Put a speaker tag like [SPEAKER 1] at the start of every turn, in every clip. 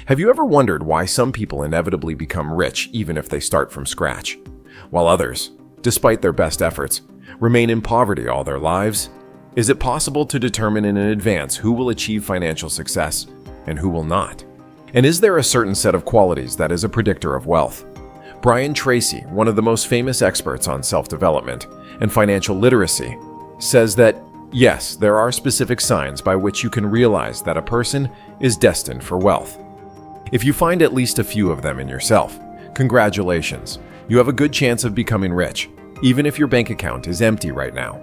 [SPEAKER 1] Have you ever wondered why some people inevitably become rich even if they start from scratch, while others, despite their best efforts, remain in poverty all their lives? Is it possible to determine in advance who will achieve financial success and who will not? And is there a certain set of qualities that is a predictor of wealth? Tracy, one of the most famous experts on self-development and financial literacy, says that yes, there are specific signs by which you can realize that a person is destined for wealth. If you find at least a few of them in yourself, congratulations, you have a good chance of becoming rich, even if your bank account is empty right now.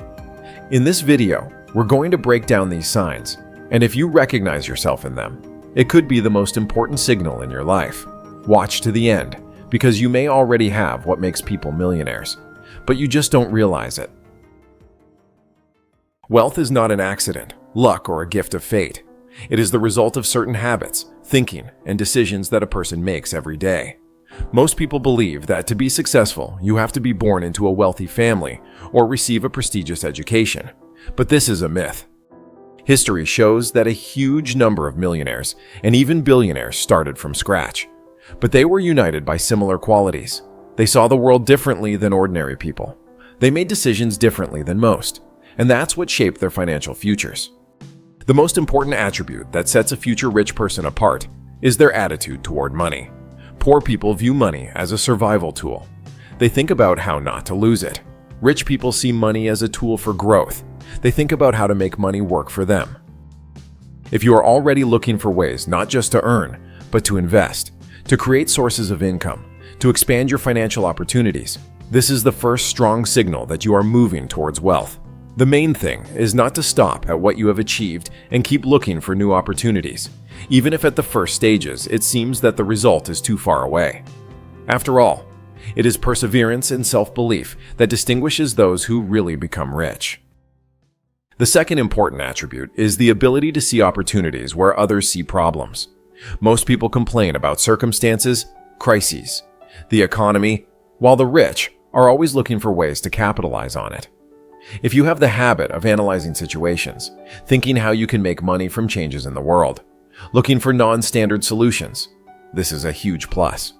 [SPEAKER 1] In this video, we're going to break down these signs, and if you recognize yourself in them, it could be the most important signal in your life. Watch to the end, because you may already have what makes people millionaires, but you just don't realize it. Wealth is not an accident, luck, or a gift of fate. It is the result of certain habits, thinking, and decisions that a person makes every day. Most people believe that to be successful, you have to be born into a wealthy family or receive a prestigious education, but this is a myth. History shows that a huge number of millionaires and even billionaires started from scratch, but they were united by similar qualities. They saw the world differently than ordinary people. They made decisions differently than most, and that's what shaped their financial futures. The most important attribute that sets a future rich person apart is their attitude toward money. Poor people view money as a survival tool. They think about how not to lose it. Rich people see money as a tool for growth. They think about how to make money work for them. If you are already looking for ways not just to earn, but to invest, to create sources of income, to expand your financial opportunities, this is the first strong signal that you are moving towards wealth. The main thing is not to stop at what you have achieved and keep looking for new opportunities, even if at the first stages it seems that the result is too far away. After all, it is perseverance and self-belief that distinguishes those who really become rich. The second important attribute is the ability to see opportunities where others see problems. Most people complain about circumstances, crises, the economy, while the rich are always looking for ways to capitalize on it. If you have the habit of analyzing situations, thinking how you can make money from changes in the world, looking for non-standard solutions, this is a huge plus.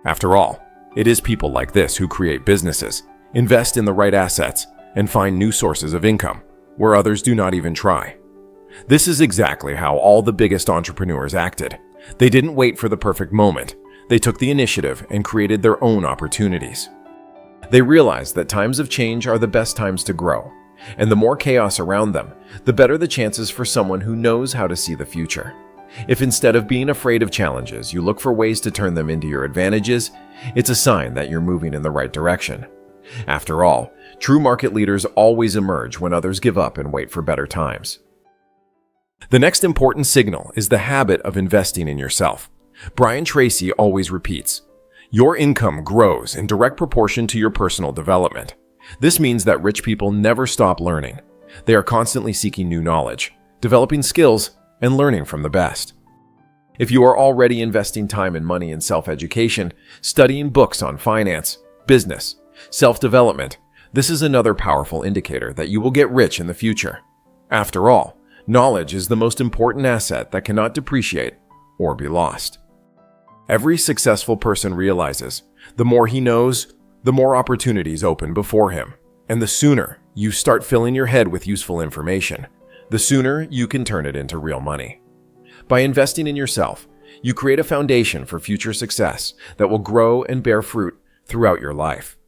[SPEAKER 1] After all, it is people like this who create businesses, invest in the right assets, and find new sources of income where others do not even try. This is exactly how all the biggest entrepreneurs acted. They didn't wait for the perfect moment. They took the initiative and created their own opportunities. They realized that times of change are the best times to grow, and the more chaos around them, the better the chances for someone who knows how to see the future. If instead of being afraid of challenges, you look for ways to turn them into your advantages, it's a sign that you're moving in the right direction. After all, true market leaders always emerge when others give up and wait for better times. The next important signal is the habit of investing in yourself. Tracy always repeats, your income grows in direct proportion to your personal development. This means that rich people never stop learning. They are constantly seeking new knowledge, developing skills, and learning from the best. If you are already investing time and money in self-education, studying books on finance, business, self-development, this is another powerful indicator that you will get rich in the future. After all, knowledge is the most important asset that cannot depreciate or be lost. Every successful person realizes the more he knows, the more opportunities open before him. And the sooner you start filling your head with useful information, the sooner you can turn it into real money. By investing in yourself, you create a foundation for future success that will grow and bear fruit throughout your life.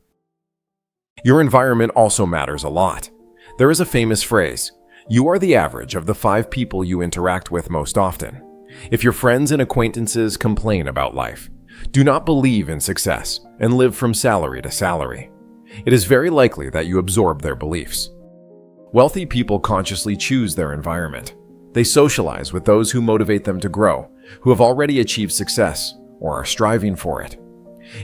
[SPEAKER 1] Your environment also matters a lot. There is a famous phrase, you are the average of the 5 people you interact with most often. If your friends and acquaintances complain about life, do not believe in success and live from salary to salary. It is very likely that you absorb their beliefs. Wealthy people consciously choose their environment. They socialize with those who motivate them to grow, who have already achieved success or are striving for it.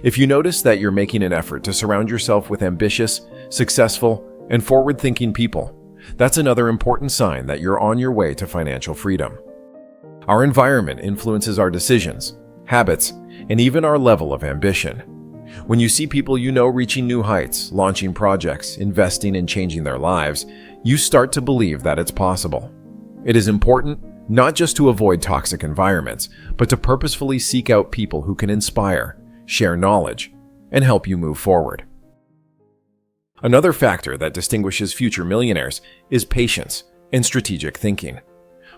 [SPEAKER 1] If you notice that you're making an effort to surround yourself with ambitious, successful, and forward-thinking people, that's another important sign that you're on your way to financial freedom. Our environment influences our decisions, habits, and even our level of ambition. When you see people you know reaching new heights, launching projects, investing and changing their lives, you start to believe that it's possible. It is important not just to avoid toxic environments, but to purposefully seek out people who can inspire, share knowledge, and help you move forward. Another factor that distinguishes future millionaires is patience and strategic thinking.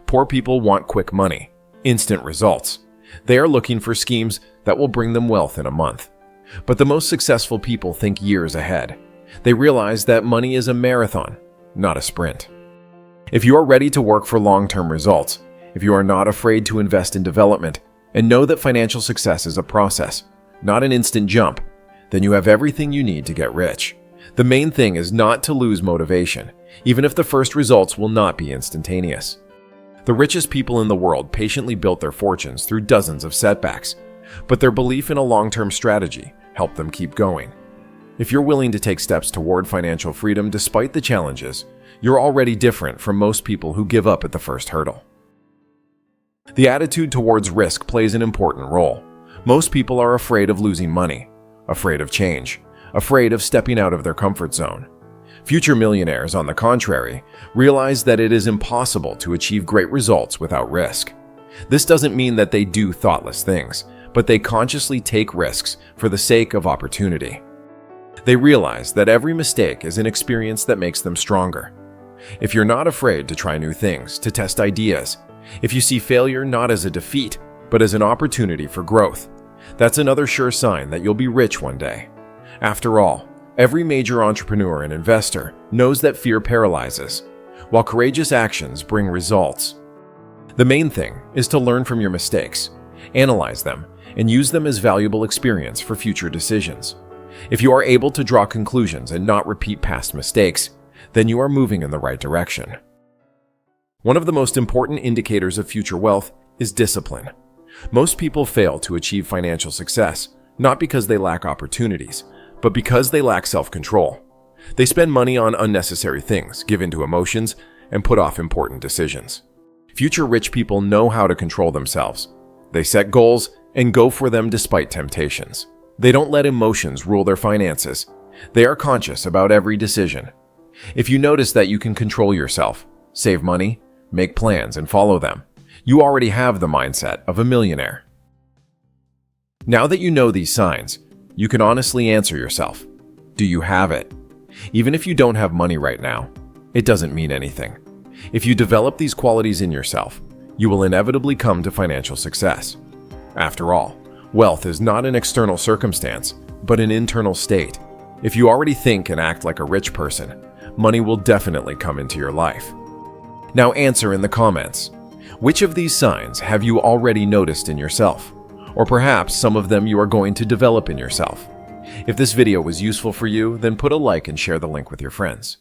[SPEAKER 1] Poor people want quick money, instant results. They are looking for schemes that will bring them wealth in a month. But the most successful people think years ahead. They realize that money is a marathon, not a sprint. If you are ready to work for long-term results, if you are not afraid to invest in development, and know that financial success is a process, not an instant jump, then you have everything you need to get rich. The main thing is not to lose motivation, even if the first results will not be instantaneous. The richest people in the world patiently built their fortunes through dozens of setbacks, but their belief in a long-term strategy helped them keep going. If you're willing to take steps toward financial freedom despite the challenges, you're already different from most people who give up at the first hurdle. The attitude towards risk plays an important role. Most people are afraid of losing money, afraid of change, afraid of stepping out of their comfort zone. Future millionaires, on the contrary, realize that it is impossible to achieve great results without risk. This doesn't mean that they do thoughtless things, but they consciously take risks for the sake of opportunity. They realize that every mistake is an experience that makes them stronger. If you're not afraid to try new things, to test ideas, if you see failure not as a defeat, but as an opportunity for growth, that's another sure sign that you'll be rich one day. After all, every major entrepreneur and investor knows that fear paralyzes, while courageous actions bring results. The main thing is to learn from your mistakes, analyze them, and use them as valuable experience for future decisions. If you are able to draw conclusions and not repeat past mistakes, then you are moving in the right direction. One of the most important indicators of future wealth is discipline. Most people fail to achieve financial success, not because they lack opportunities, but because they lack self-control. They spend money on unnecessary things, give in to emotions, and put off important decisions. Future rich people know how to control themselves. They set goals and go for them despite temptations. They don't let emotions rule their finances. They are conscious about every decision. If you notice that you can control yourself, save money, make plans, and follow them, you already have the mindset of a millionaire. Now that you know these signs, you can honestly answer yourself, do you have it? Even if you don't have money right now, it doesn't mean anything. If you develop these qualities in yourself, you will inevitably come to financial success. After all, wealth is not an external circumstance, but an internal state. If you already think and act like a rich person, money will definitely come into your life. Now answer in the comments. Which of these signs have you already noticed in yourself? Or perhaps some of them you are going to develop in yourself. If this video was useful for you, then put a like and share the link with your friends.